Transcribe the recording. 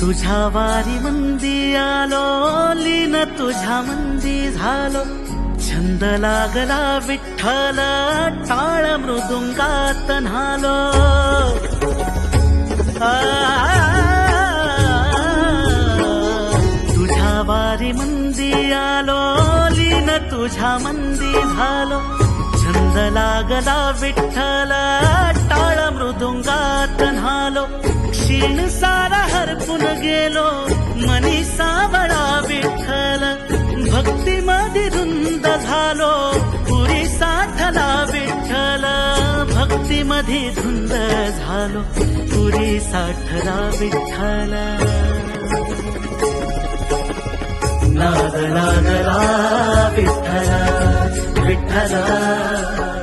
तुझ्या वारी मंदी आलो, लीन तुझ्या मंदी झालो. छंद लागला विठ्ठल, टाळ मृदुंगात न्हालो. तुझ्या वारी मंदी आलो, लीन तुझ्या मंदी झालो. छंद लागला विठ्ठल, टाळ मृदुंगात न्हालो. क्षीण सारा हरपून गेलो, मनी सावळा विठ्ठल. भक्तीमध्ये धुंद झालो, पुरी साठला विठ्ठल. भक्तीमध्ये धुंद झालो, पुरी साठला विठ्ठल. नाद लागला विठ्ठला विठ्ठला.